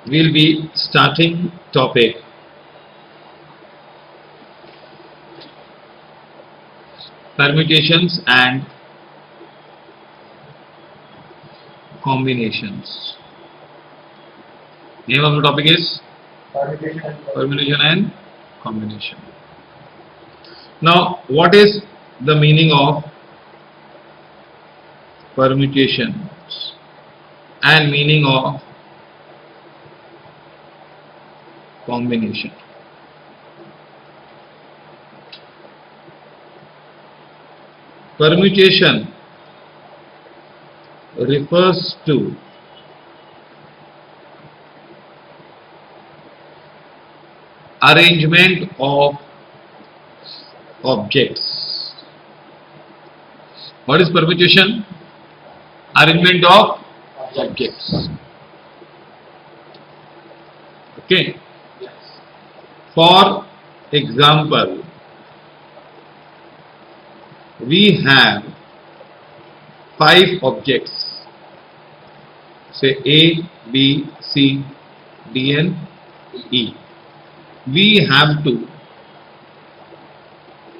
We'll be starting topic permutations and combinations. Name of the topic is permutation and combination. Now, what is the meaning of permutations and meaning of combination? Permutation refers to arrangement of objects. What is permutation? Arrangement of objects. Okay. For example, we have 5 objects, say A, B, C, D and E. We have to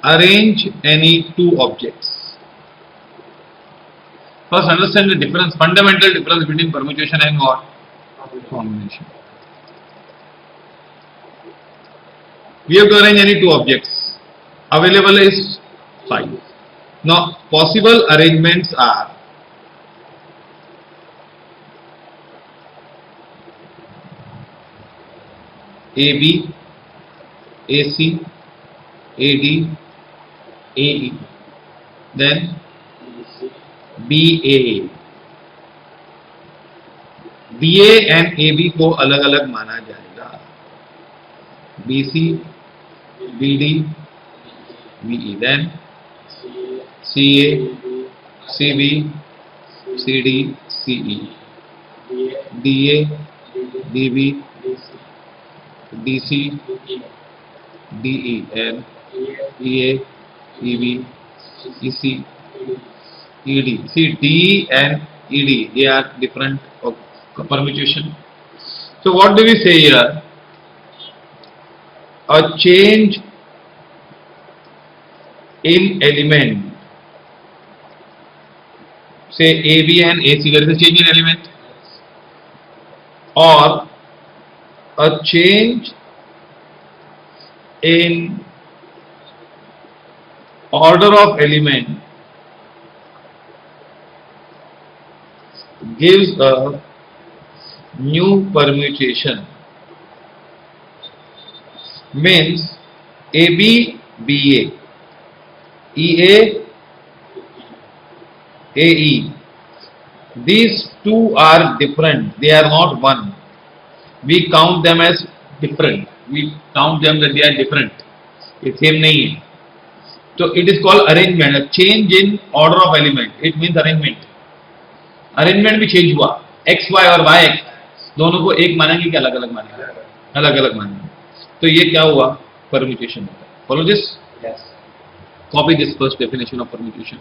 arrange any 2 objects. First understand the difference, fundamental difference between permutation and what? Combination. We have to arrange any 2 objects. Available is 5. Now possible arrangements are AB, AC, AD, AE, then BAA. BA and AB को अलग अलग माना जाएगा. BC, BD, BE, then CA, CB, CD, CE, DA, DB, DC, DE, and EA, EB, EC, ED. See, D and ED, they are different of permutation. So what do we say here? A change in element, say AB and AC, there is a change in element, or a change in order of element gives a new permutation. Means AB, BA, EA, AE. These 2 are different. They are not one. We count them as different. We count them that they are different. It's same नहीं है. So it is called arrangement. A change in order of element. It means arrangement. Arrangement भी change हुआ. X, Y और Y X दोनों को एक मानेंगे कि अलग अलग मानेंगे? अलग अलग मानेंगे. तो ये क्या हुआ? Permutation होता है. Follow this? Yes. Copy this first definition of permutation.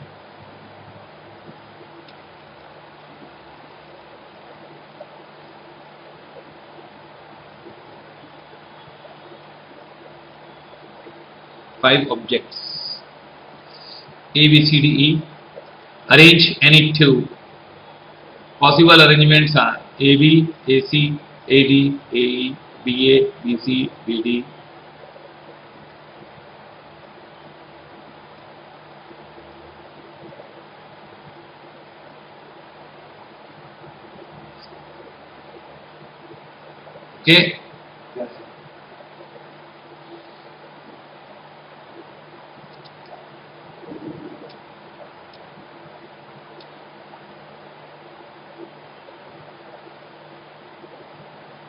Five objects A, B, C, D, E. Arrange any 2. Possible arrangements are AB, AC, AD, AE, BA, BC, BD. Okay.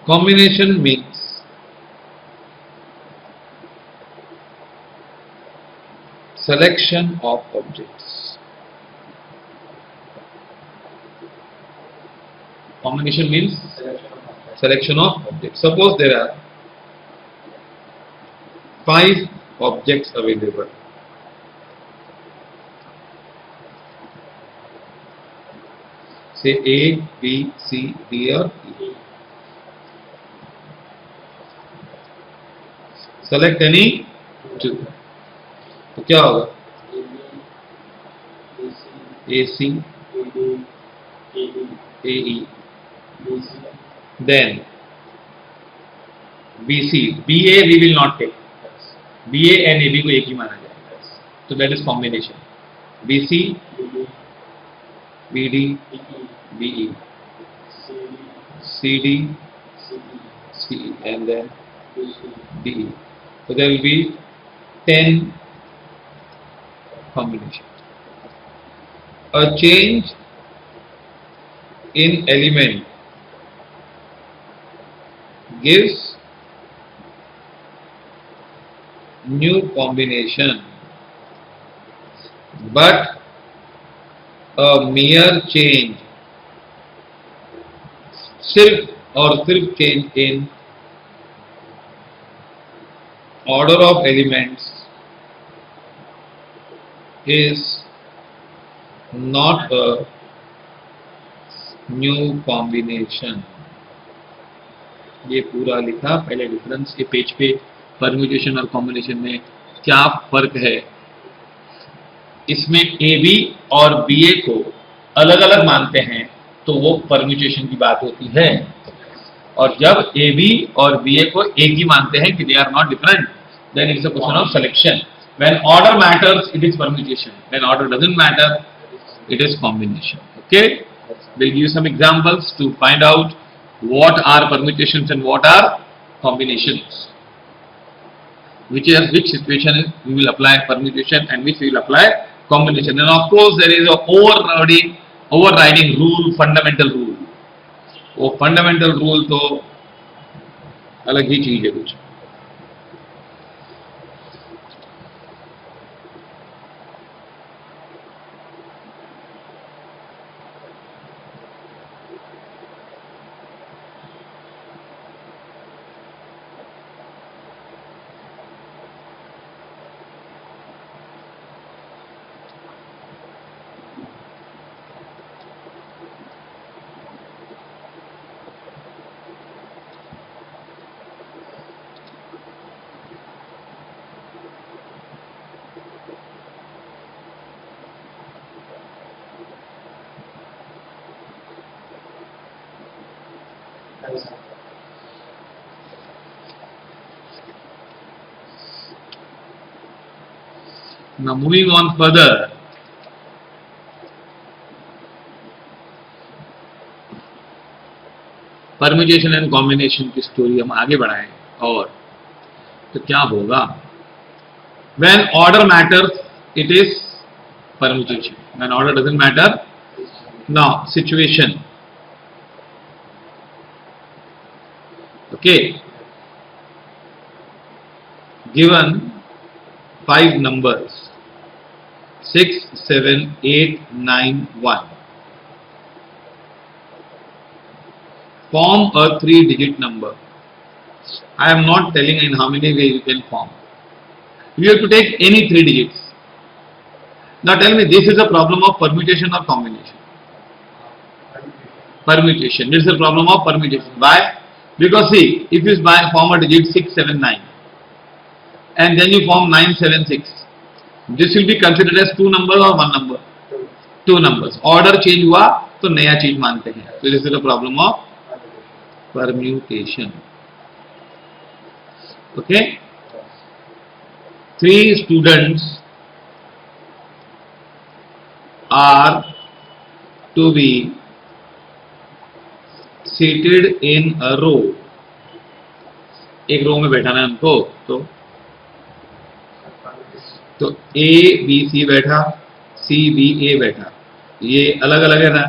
Combination means selection of objects. Combination means selection of objects. Suppose there are 5 objects available. Say A, B, C, D or E. Select any two, तो क्या होगा? A C A E, then B C B A we will not take, B A and A B को एक ही माना जाएगा, तो that is combination B C B D B E C D C and then D E, so there will be 10 combination. A change in element gives new combination, but a mere change, सिर्फ और सिर्फ change in order of elements is not a new combination. ये पूरा लिखा पहले difference के page पे, permutation और कॉम्बिनेशन में क्या फर्क है। इसमें ए बी और बी ए को अलग अलग मानते हैं तो वो परम्यूटेशन की बात होती है, और जब ए बी और बी ए को एक ही मानते हैं कि they are not different, then it is a question of selection. When order matters, it is permutation. When order doesn't matter, it is combination. Okay? We'll give you some examples to find out what are permutations and what are combinations. Which situation is we will apply permutation and which we will apply combination. And of course, there is a overriding rule, fundamental rule. वो fundamental rule तो अलग ही चीज है कुछ। Now moving on further, permutation and combination की story हम आगे बढ़ाएं, और तो क्या होगा? When order matters, it is permutation. When order doesn't matter, now situation. Okay, given 5 numbers 6, 7, 8, 9, 1. Form a 3-digit number. I am not telling in how many ways you can form. You have to take any 3 digits. Now tell me, this is a problem of permutation or combination? Permutation. This is a problem of permutation. Why? Because see, if you form a digit 6, 7, 9 and then you form 9, 7, 6, this will be considered as 2 numbers or 1 number? 2 numbers. Order change हुआ तो नया चीज मानते हैं. So this is a problem of permutation. Okay? 3 students are to be seated in a row. एक रो में बैठाना है उनको, तो ए बी सी बैठा, सी बी ए बैठा, ये अलग अलग है ना,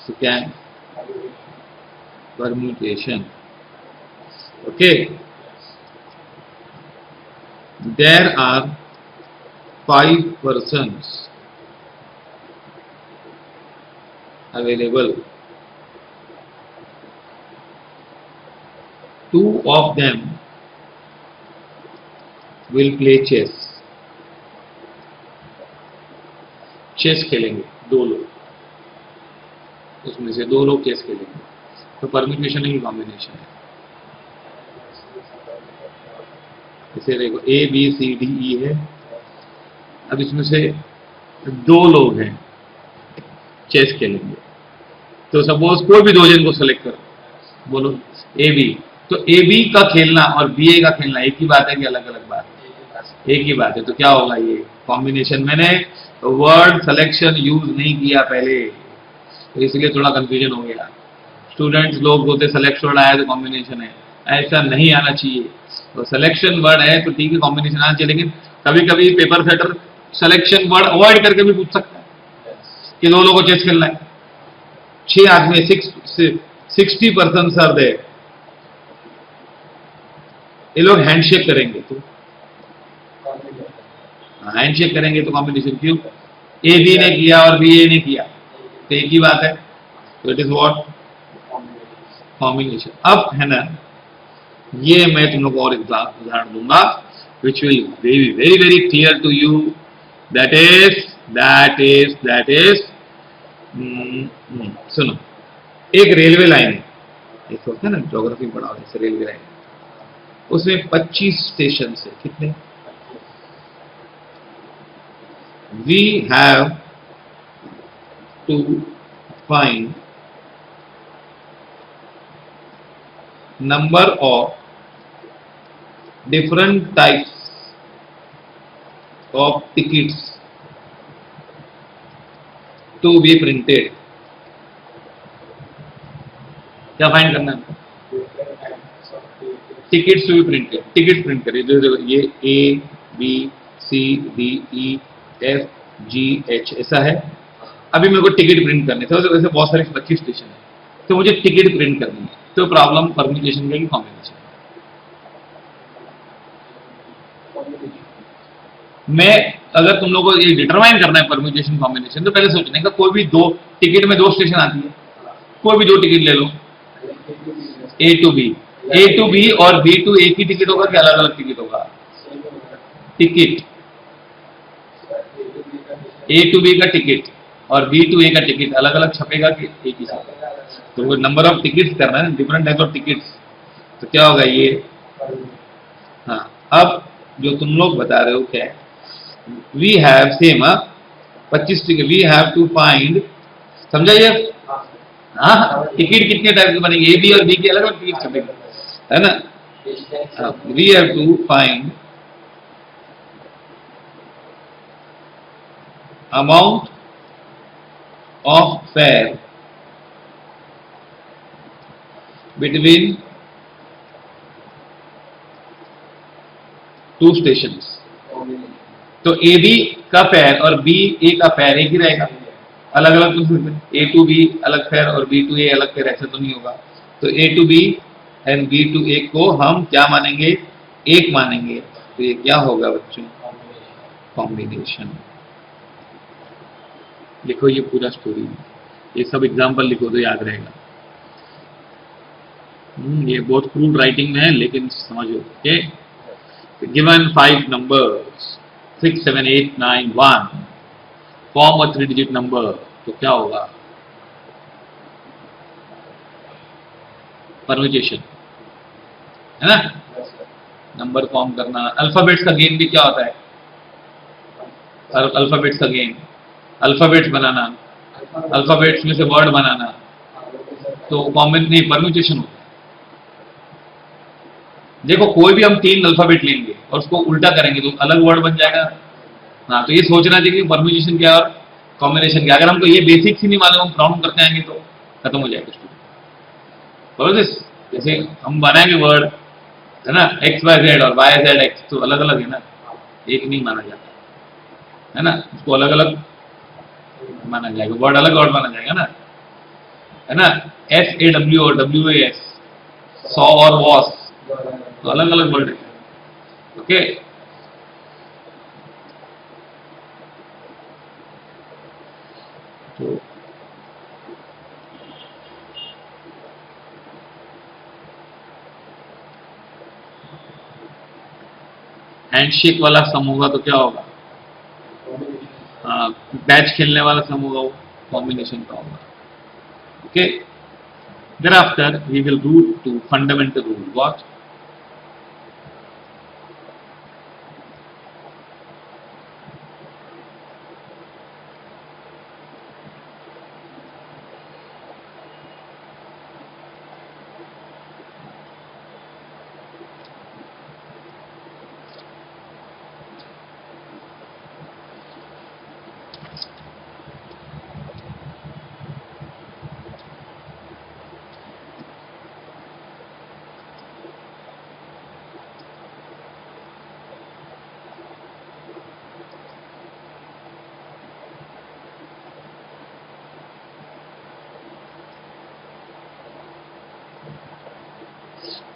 तो क्या है? Permutation. Okay, there are 5 persons available. 2 of them will play chess. Chess खेलेंगे 2 लोग, उसमें से 2 लोग चेस खेलेंगे, तो परम्यूटेशन ही कॉम्बिनेशन है. इसे देखो ए बी सी डी ई है। अब इसमें से दो लोग हैं चेस खेलेंगे, तो सपोज कोई भी दो जन को सेलेक्ट करो, बोलो ए बी। तो ए बी का खेलना और बी ए का खेलना एक ही बात है कि अलग अलग बात है? एक ही बात है। तो क्या होगा ये कॉम्बिनेशन। मैंने वर्ड सिलेक्शन यूज नहीं किया पहले, तो इसलिए थोड़ा कंफ्यूजन हो गया। स्टूडेंट्स लोग बोलते सेलेक्ट वर्ड आया तो कॉम्बिनेशन है, ऐसा नहीं आना चाहिए। तो सिलेक्शन वर्ड है तो ठीक है, कॉम्बिनेशन आना चाहिए, लेकिन कभी कभी paper setter selection word avoid करके भी पूछ सकता है कि दो लोगों को चेस खेलना है, 6 आदमी 60% सर दे, ये लोग हैंडशेक करेंगे तो हैंडशेक करेंगे तो कॉम्बिनेशन क्यों? ए बी ने किया और बी ए ने किया तो एक ही बात है, तो इट इज व्हाट कॉम्बिनेशन। अब है ना, ये मैं तुम लोग को और उदाहरण दूंगा which will very very very clear to you. That is सुनो, एक रेलवे लाइन है, एक होता है ना ज्योग्राफी में पढ़ा हुआ है, रेलवे लाइन, उसमें 25 स्टेशन है। कितने? We have to find number of different types of tickets to be printed। क्या फाइंड करना है? Tickets to be printed, ticket print करिए। ये A B C D E F G H ऐसा है। अभी मेरे को टिकट प्रिंट करने थे, वैसे बहुत सारे 25 स्टेशन है, तो मुझे टिकट प्रिंट करनी है। तो प्रॉब्लम परम्यूटेशन का कॉम्बिनेशन। मैं अगर तुम लोगों को ये डिटरमाइन करना है परम्यूटेशन कॉम्बिनेशन, तो पहले सोचने का कोई भी दो टिकट में दो स्टेशन आती है, कोई भी दो टिकट ले लो, ए टू बी और बी टू ए की टिकट होगा कि अलग अलग टिकट होगा? टिकट ए टू बी का टिकट और बी टू ए का टिकट अलग अलग छपेगा कि एक ही छपेगा? तो वो नंबर ऑफ टिकट्स करना है, डिफरेंट टाइप ऑफ टिकट्स, तो क्या होगा ये? हाँ, अब जो तुम लोग बता रहे हो क्या है, we have same 25 ticket, we have to find, समझा ये? हाँ, टिकट कितने टाइप के बनेंगे? ए बी और बी के अलग अलग टिकट छपेंगे, है ना? We have to find amount of fare between two stations। तो ए बी का फेयर और बी ए का फेयर एक ही रहेगा, अलग अलग ए टू बी अलग फेयर और बी टू ए अलग फेयर, ऐसा तो नहीं होगा। तो A to B and B to A को हम क्या मानेंगे? एक मानेंगे। तो ये क्या होगा बच्चों? कॉम्बिनेशन। लिखो ये पूरा स्टोरी, ये सब एग्जाम्पल लिखो तो याद रहेगा। ये बहुत क्रूड राइटिंग में है लेकिन समझो। Okay, given 5 numbers 6 7 8 9 1 form a 3 digit number, तो क्या होगा? परम्यूटेशन, है ना? नंबर फॉर्म करना। अल्फाबेट्स का गेम भी क्या होता है? अल्फाबेट्स का गेम, अल्फाबेट्स बनाना, अल्फाबेट्स में से वर्ड बनाना, तो कॉमन नहीं परम्यूटेशन होता है। देखो कोई भी हम 3 अल्फाबेट लेंगे और उसको उल्टा करेंगे तो अलग वर्ड बन जाएगा। हाँ, तो ये सोचना चाहिए कि परम्यूटेशन क्या और कॉम्बिनेशन क्या। अगर हमको ये बेसिक्स ही नहीं मालूम, हम प्रॉब्लम करते आएंगे तो खत्म हो जाएगा स्टूडेंट। जैसे हम बनाएंगे वर्ड, है ना, एक्स वाई जेड और वाई जेड एक्स, तो अलग अलग है ना, एक नहीं माना जाता, है ना, उसको अलग अलग माना जाएगा, वर्ड अलग वर्ड माना जाएगा ना, है ना। एस ए डब्ल्यू और डब्ल्यू ए एस, सॉ और वॉस, तो अलग अलग वर्ड है। ओके, तो हैंडशेक वाला सम होगा तो क्या होगा? बैच खेलने वाला सम होगा, वो कॉम्बिनेशन का होगा। Okay, thereafter we will do to fundamental rule. What?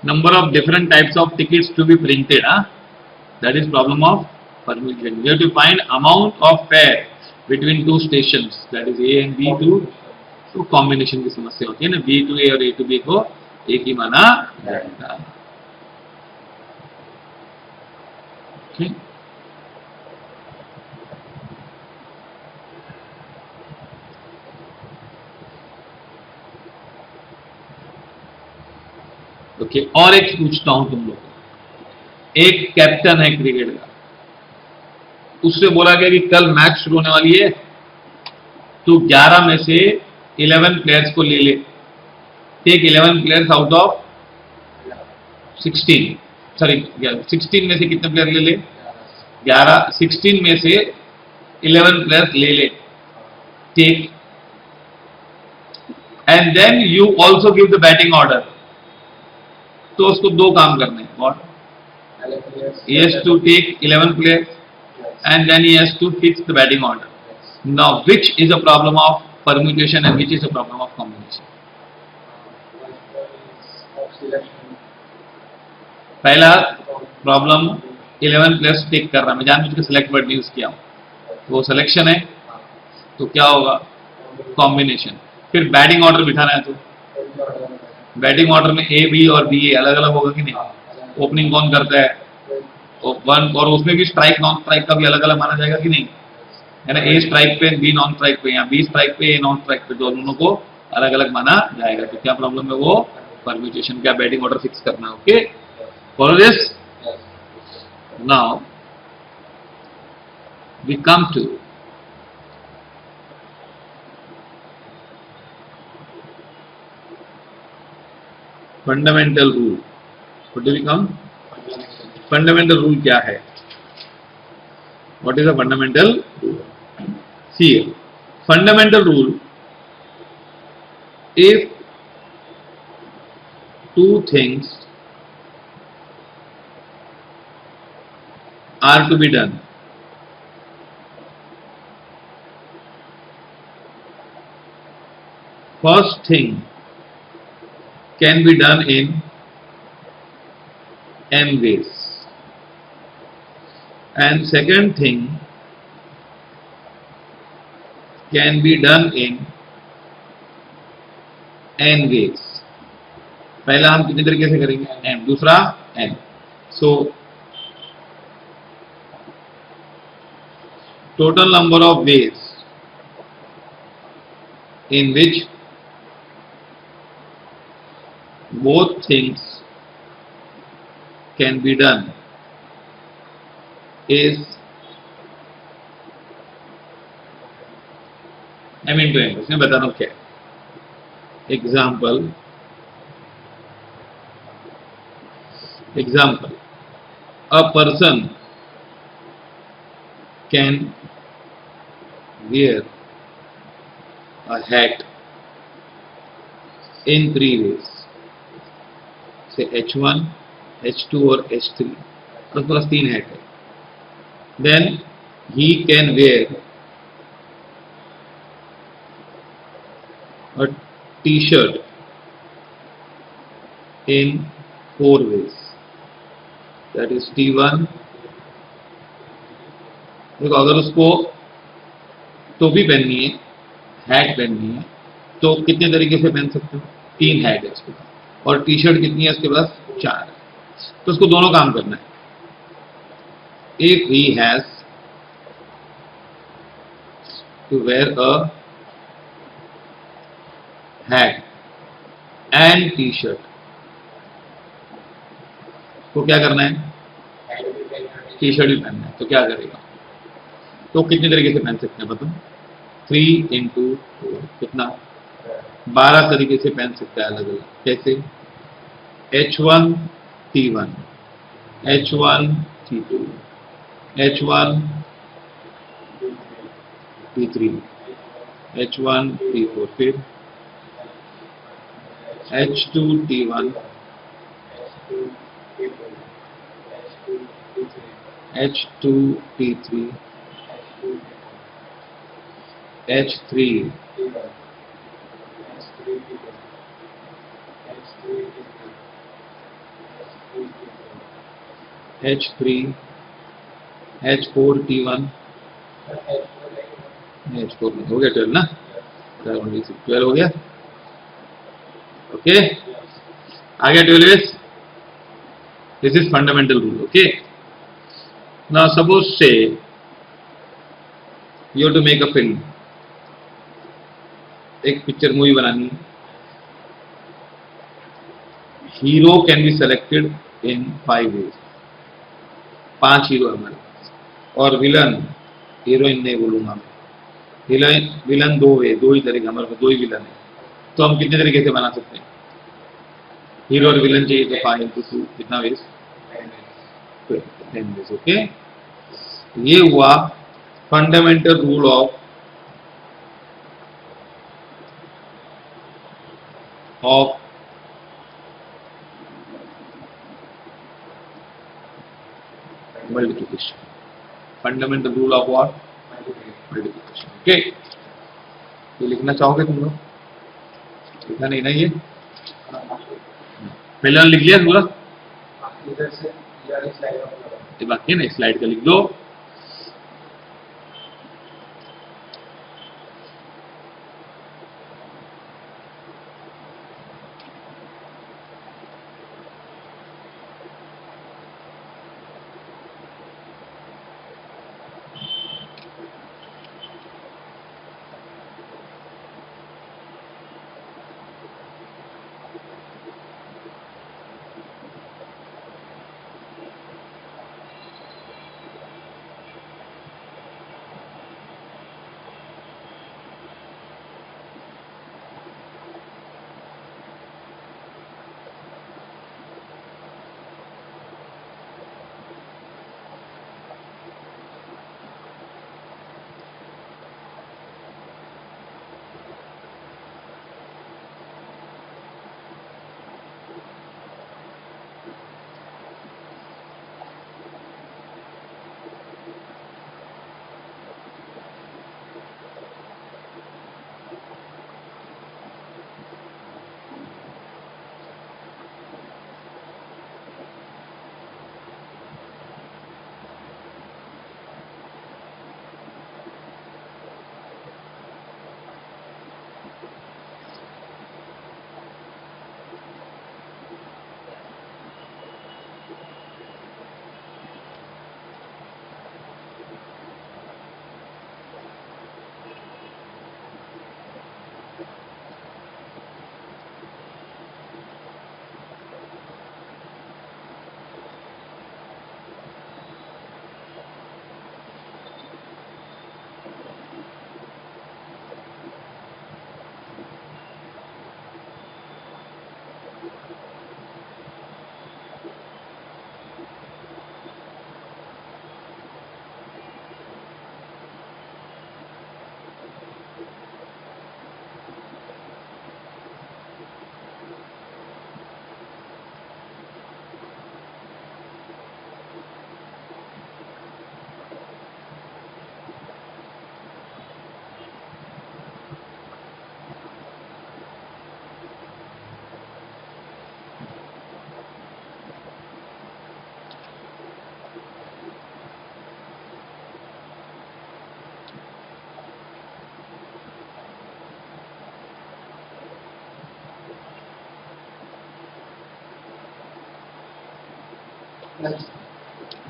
Number of different types of tickets to be printed. That is problem of permutation. You have to find amount of fare between two stations. That is A and B to तो combination की समस्या होती है ना, B to ए और ए to B को एक ही माना जाएगा. ओके, और एक पूछता हूं तुम लोग को. एक कैप्टन है क्रिकेट का, उससे बोला गया कि कल मैच शुरू होने वाली है, तो 11 में से 11 प्लेयर्स को ले ले. Take 11 players out of 16. Sorry, 16 में से कितने प्लेयर ले ले? 11. 16 में से 11 प्लेयर्स ले ले. Take, and then you also give the batting order. तो उसको दो काम करने हैं. What? He has to take 11 players and then he has to fix the batting order. Now, which is a problem of permutation and which is a problem of combination? पहला problem 11 players take कर रहा है, मैं जानबूझ के select word use किया हूं, तो वो सिलेक्शन है, तो क्या होगा? कॉम्बिनेशन. फिर बैटिंग ऑर्डर बिठाना है, तो बैटिंग ऑर्डर में ए बी और बी ए अलग अलग होगा कि नहीं? ओपनिंग कौन करता है? वन, और उसमें भी स्ट्राइक नॉन स्ट्राइक का भी अलग अलग माना जाएगा कि नहीं? है ना, ए स्ट्राइक पे बी नॉन स्ट्राइक पे, या बी स्ट्राइक पे ए नॉन स्ट्राइक पे, दोनों को अलग अलग माना जाएगा. तो क्या प्रॉब्लम है? वो परम्यूटेशन. क्या बैटिंग ऑर्डर फिक्स करना है. Okay, follow this. Now we come to fundamental rule. What do we come? Fundamental rule क्या है? What is a fundamental rule? See, fundamental rule, if two things are to be done, first thing can be done in m ways, and second thing can be done in n ways. पहला हम कितने तरीके से करेंगे? m. दूसरा n. So total number of ways in which both things can be done is m into n. इसमें बताना क्या है? Example, a person can wear a hat in 3 ways. Say H1, H2 और H3. उसके पास 3 hat है. Then he can wear a t-shirt in 4 ways. That is T1. देखो, अगर उसको टोपी पहननी है, हैट पहननी है, तो कितने तरीके से पहन सकते हो? 3 हैट है उसके पास, और टी शर्ट कितनी है उसके पास? 4 है. तो उसको दोनों काम करना है. If he has to wear a hat and t-shirt, तो क्या करना है? टी शर्ट भी पहनना है. तो क्या करेगा? तो कितने तरीके से पहन सकते हैं बताओ? 3 into 4 कितना? 12 तरीके से पहन सकता है अलग अलग. कैसे? H1 T1, H1 T2, H1 T3, H1 T4, फिर H2 T1, H2 T3, H3, H3 H4T1 H4 हो गया 12 ना, 12 हो गया। ओके, आ गया 12 is this is fundamental rule. Okay, now suppose say you have to make a film, एक picture movie बनानी है। Hero can be selected in 5 ways, 5 hero हमारे पास, और विलन हीरोइन नहीं बोलूंगा मैं, विलन विलन 2 वे, 2 ही तरीके हमारे पास, 2 ही विलन है। तो हम कितने तरीके से बना सकते हैं? हीरो और विलन चाहिए तो 5 into 2 कितना वेज? 10 वेज। ओके, ये हुआ fundamental rule of multiplication, fundamental rule of what? Multiplication. Okay, ये लिखना चाहोगे तुम लोग? लिखा नहीं ना ये? पहले लिख लिया पूरा? ये बाकी है ना, स्लाइड का लिख दो।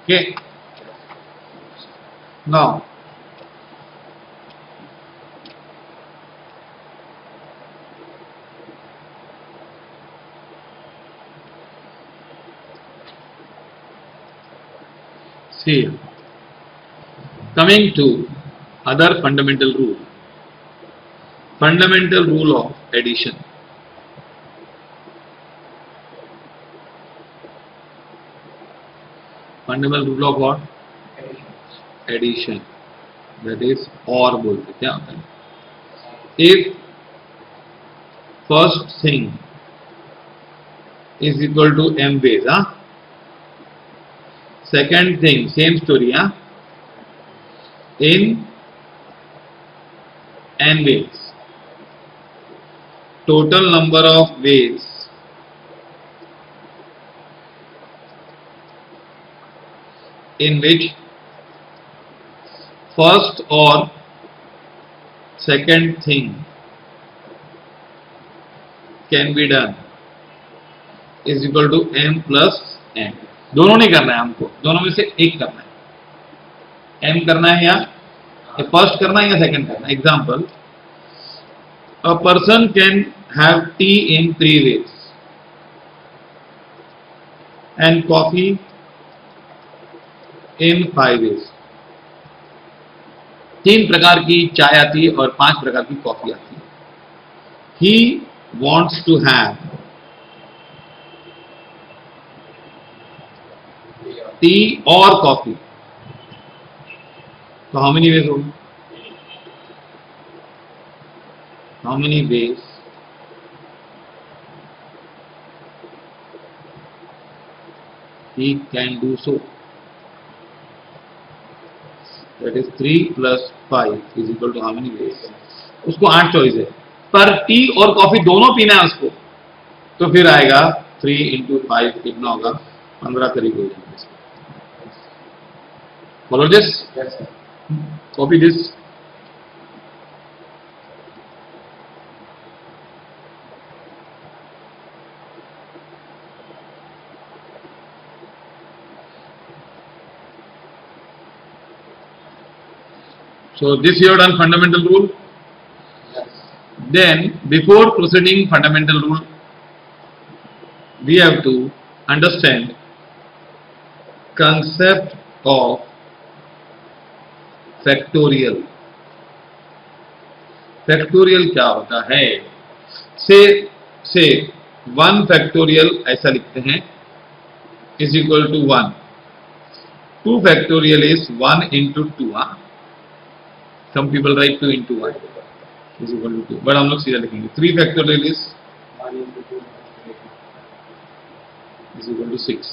Okay, now see, coming to other fundamental rule of addition. Fundamental rule of what? Addition. That is और बोलते क्या होता है? If first thing is equal to m ways, second thing same story, in n ways, total number of ways in which first or second thing can be done is equal to m plus n. दोनों नहीं करना है हमको, दोनों में से एक करना है. m करना है या फर्स्ट करना है या सेकंड करना है. Example, a person can have tea in 3 ways and coffee in 5 ways. 3 प्रकार की चाय आती है और 5 प्रकार की कॉफी आती है. He wants to have tea or coffee. So how many ways होगी? How many ways he can do so? That is 3 plus 5 is equal to how many ways? उसको 8 चॉइस है, पर टी और कॉफी दोनों पीना है उसको, तो फिर आएगा 3 इंटू 5 कितना होगा? 15 तरीके हो जाएंगे. Follow this? Yes, sir. Copy this. So this you have done fundamental rule. Yes. Then before proceeding fundamental rule, we have to understand concept of factorial. Factorial क्या होता है? से 1 फैक्टोरियल ऐसा लिखते हैं is equal to 1. 2 factorial is 1 into 2. Some people write 2 into 1 is equal to 2, but हम लोग सीधा लिखेंगे 3 factorial is 1 into 2 is equal to 6.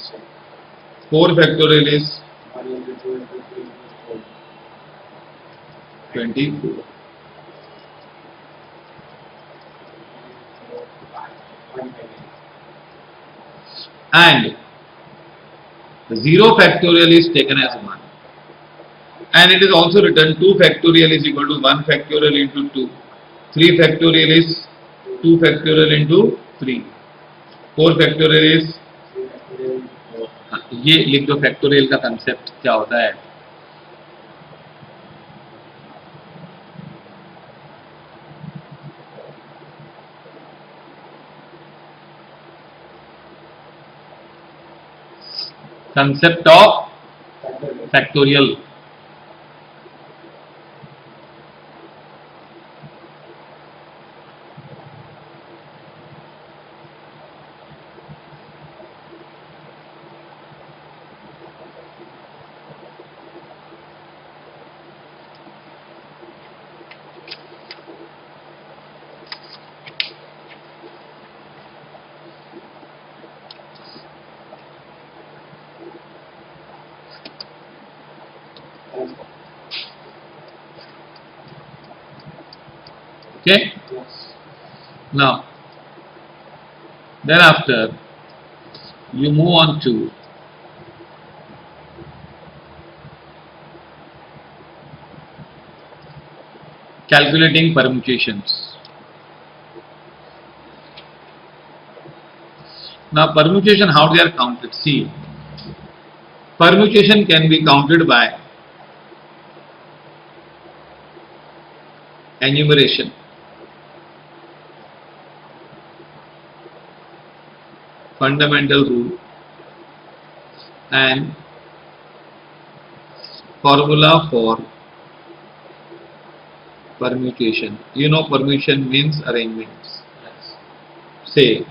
4 factorial is 1 into 2 into 3 24. And 0 factorial is taken as 1. And it is also written 2 factorial is equal to 1 factorial into 2. 3 factorial is 2 factorial into 3. 4 factorial is, ये लिख दो factorial का concept क्या होता है. Concept of factorial. Okay. Now, thereafter, you move on to calculating permutations. Now, permutation, how they are counted? See, permutation can be counted by enumeration. Fundamental rule and formula for permutation. You know permutation means arrangements. Say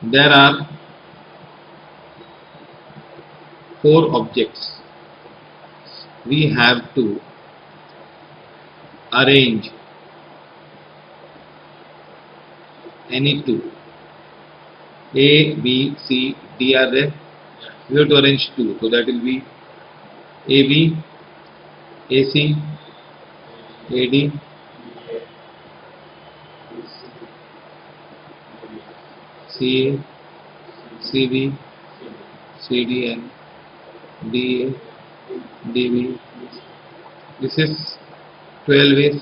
there are 4 objects. We have to arrange any 2. A, B, C, D are there. We have to arrange 2. So that will be AB, AC, AD, CA, CB, CDN, DA, DB. This is 12 ways.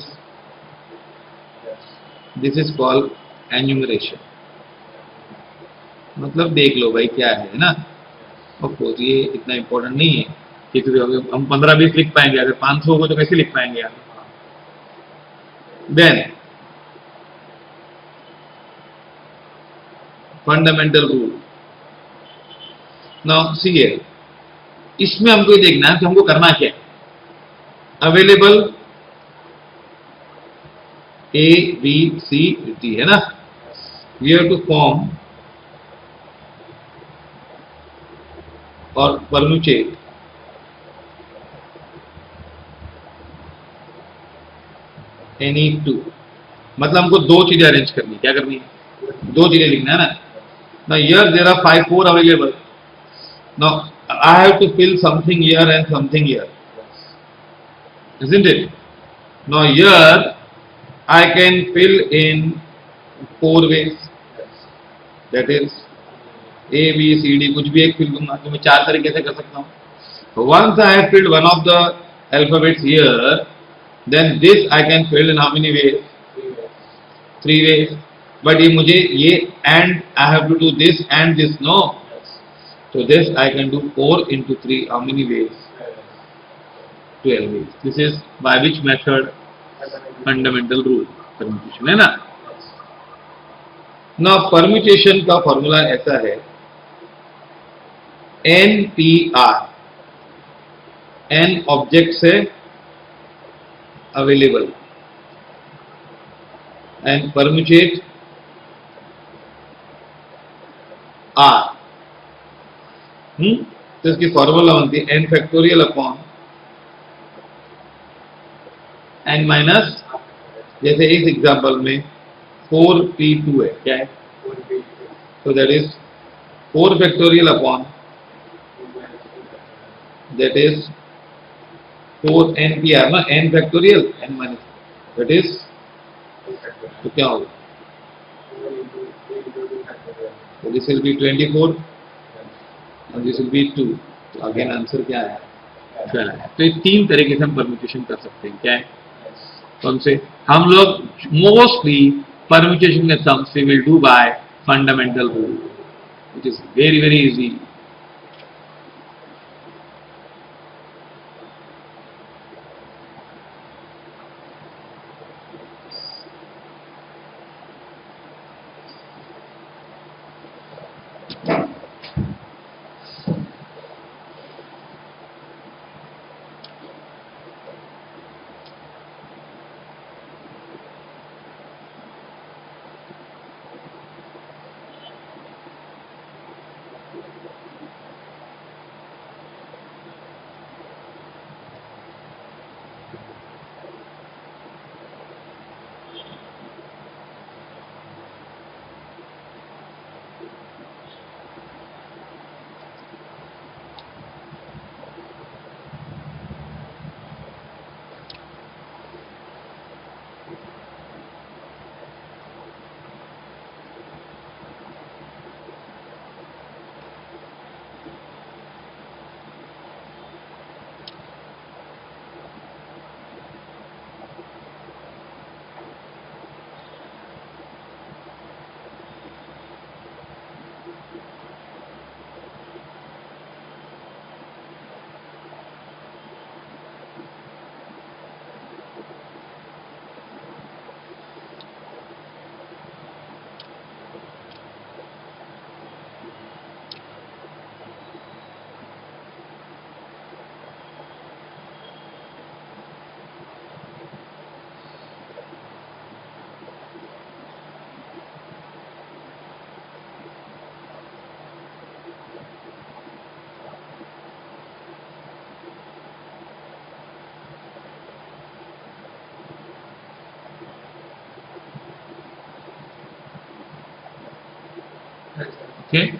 This is called enumeration. मतलब देख लो भाई क्या है ना. Of course ये इतना important नहीं है कि हम 15-20 लिख पाएंगे. अगर 500 होगा तो कैसे लिख पाएंगे यार. Then fundamental rule. Now see here, इसमें हमको ये देखना है कि हमको करना क्या है. Available A, B, C, D है ना. वी हैव टू फॉर्म और परम्यूटेट एनी टू. मतलब हमको दो चीजें अरेंज करनी. क्या करनी है? दो चीजें लिखना है ना. Now here there are 4 available. Now I have to fill something here and something here, isn't it? Now here I can fill in 4 ways. That is A, B, C, D. कुछ भी एक फिल दूंगा तो मैं 4 तरीके से कर सकता हूँ. Once I have filled one of the alphabets here, then this I can fill in how many ways? 3 ways. But ये मुझे ये and I have to do this and this, no. So this I can do 4 into 3. How many ways? 12 ways. This is by which method? Fundamental rule. Permutation है ना. Now permutation का formula ऐसा है, NPR. N objects है available and permutate R. तो इसकी formula बनती है n factorial upon n minus, जैसे इस एग्जांपल में 4p2 है. क्या है? तो that is 4 factorial upon that is 4npr ना. n factorial n minus that is, तो क्या होगा? तो this will be 24 and this will be 2. तो अगेन आंसर क्या है? 12 है. तो ये 3 तरीके से हम परम्यूटेशन कर सकते हैं. क्या है? कौन से? हम लोग मोस्टली परम्यूटेशन के sums we will do by fundamental rule, it is very very easy. Okay.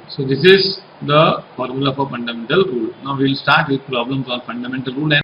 So this is the formula for fundamental rule. Now we will start with problems on fundamental rule. And